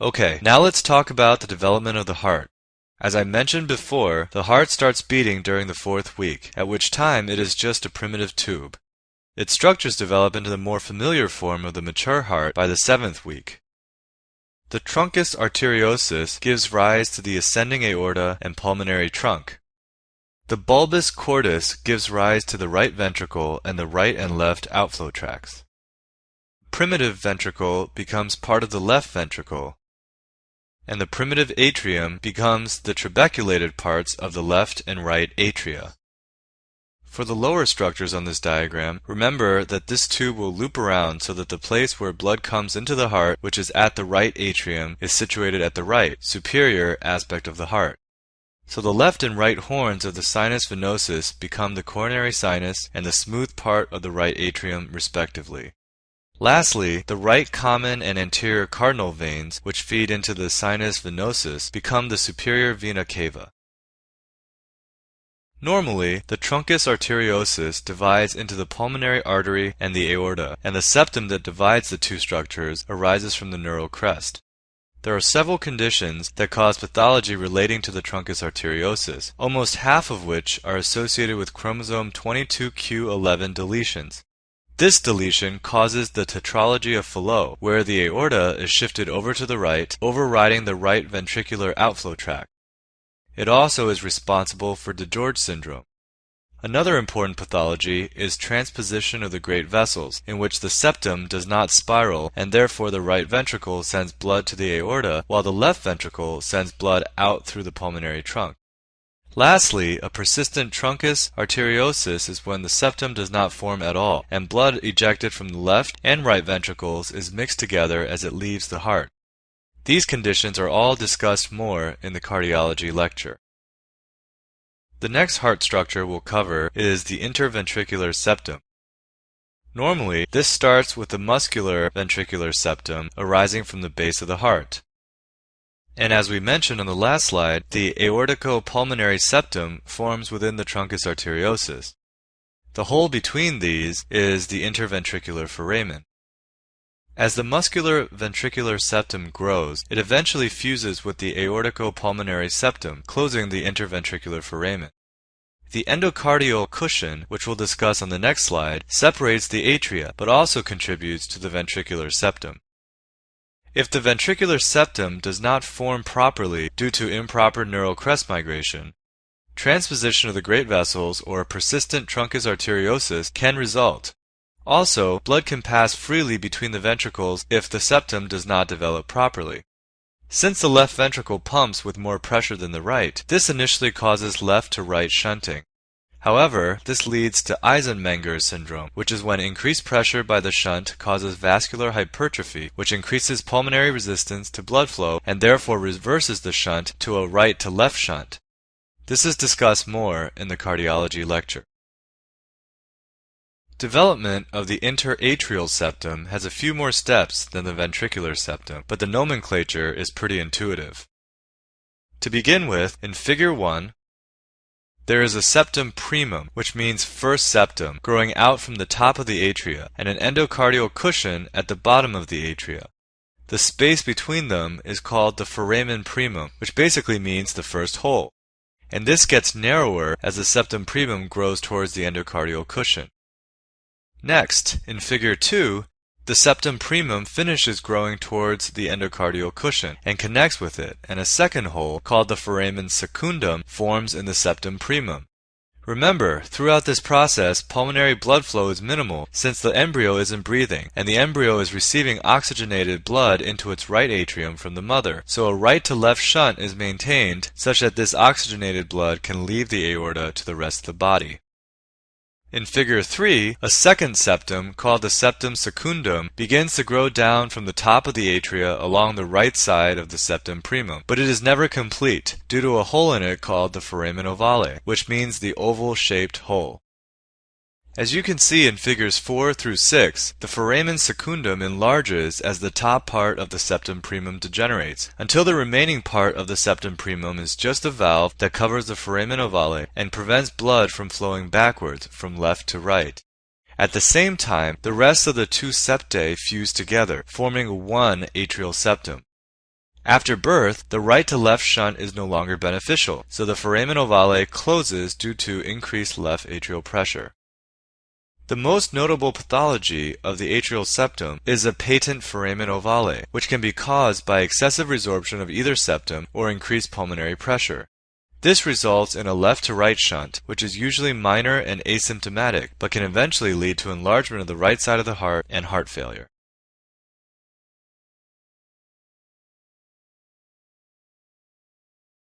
Okay, now let's talk about the development of the heart. As I mentioned before, the heart starts beating during the 4th week, at which time it is just a primitive tube. Its structures develop into the more familiar form of the mature heart by the 7th week. The truncus arteriosus gives rise to the ascending aorta and pulmonary trunk. The bulbus cordis gives rise to the right ventricle and the right and left outflow tracts. Primitive ventricle becomes part of the left ventricle, and the primitive atrium becomes the trabeculated parts of the left and right atria. For the lower structures on this diagram, remember that this tube will loop around so that the place where blood comes into the heart, which is at the right atrium, is situated at the right, superior aspect of the heart. So the left and right horns of the sinus venosus become the coronary sinus and the smooth part of the right atrium respectively. Lastly, the right common and anterior cardinal veins, which feed into the sinus venosus, become the superior vena cava. Normally, the truncus arteriosus divides into the pulmonary artery and the aorta, and the septum that divides the two structures arises from the neural crest. There are several conditions that cause pathology relating to the truncus arteriosus, almost half of which are associated with chromosome 22q11 deletions. This deletion causes the tetralogy of Fallot, where the aorta is shifted over to the right, overriding the right ventricular outflow tract. It also is responsible for DeGeorge syndrome. Another important pathology is transposition of the great vessels, in which the septum does not spiral, and therefore the right ventricle sends blood to the aorta, while the left ventricle sends blood out through the pulmonary trunk. Lastly, a persistent truncus arteriosus is when the septum does not form at all, and blood ejected from the left and right ventricles is mixed together as it leaves the heart. These conditions are all discussed more in the cardiology lecture. The next heart structure we'll cover is the interventricular septum. Normally, this starts with the muscular ventricular septum arising from the base of the heart. And as we mentioned on the last slide, the aorticopulmonary septum forms within the truncus arteriosus. The hole between these is the interventricular foramen. As the muscular ventricular septum grows, it eventually fuses with the aorticopulmonary septum, closing the interventricular foramen. The endocardial cushion, which we'll discuss on the next slide, separates the atria, but also contributes to the ventricular septum. If the ventricular septum does not form properly due to improper neural crest migration, transposition of the great vessels or persistent truncus arteriosus can result. Also, blood can pass freely between the ventricles if the septum does not develop properly. Since the left ventricle pumps with more pressure than the right, this initially causes left to right shunting. However, this leads to Eisenmenger syndrome, which is when increased pressure by the shunt causes vascular hypertrophy, which increases pulmonary resistance to blood flow and therefore reverses the shunt to a right to left shunt. This is discussed more in the cardiology lecture. Development of the interatrial septum has a few more steps than the ventricular septum, but the nomenclature is pretty intuitive. To begin with, in Figure 1, there is a septum primum, which means first septum, growing out from the top of the atria, and an endocardial cushion at the bottom of the atria. The space between them is called the foramen primum, which basically means the first hole. And this gets narrower as the septum primum grows towards the endocardial cushion. Next, in Figure 2, the septum primum finishes growing towards the endocardial cushion and connects with it, and a second hole, called the foramen secundum, forms in the septum primum. Remember, throughout this process, pulmonary blood flow is minimal since the embryo isn't breathing, and the embryo is receiving oxygenated blood into its right atrium from the mother, so a right to left shunt is maintained such that this oxygenated blood can leave the aorta to the rest of the body. In Figure 3, a second septum, called the septum secundum, begins to grow down from the top of the atria along the right side of the septum primum, but it is never complete, due to a hole in it called the foramen ovale, which means the oval-shaped hole. As you can see in Figures 4 through 6, the foramen secundum enlarges as the top part of the septum primum degenerates, until the remaining part of the septum primum is just a valve that covers the foramen ovale and prevents blood from flowing backwards from left to right. At the same time, the rest of the two septae fuse together, forming one atrial septum. After birth, the right to left shunt is no longer beneficial, so the foramen ovale closes due to increased left atrial pressure. The most notable pathology of the atrial septum is a patent foramen ovale, which can be caused by excessive resorption of either septum or increased pulmonary pressure. This results in a left to right shunt, which is usually minor and asymptomatic, but can eventually lead to enlargement of the right side of the heart and heart failure.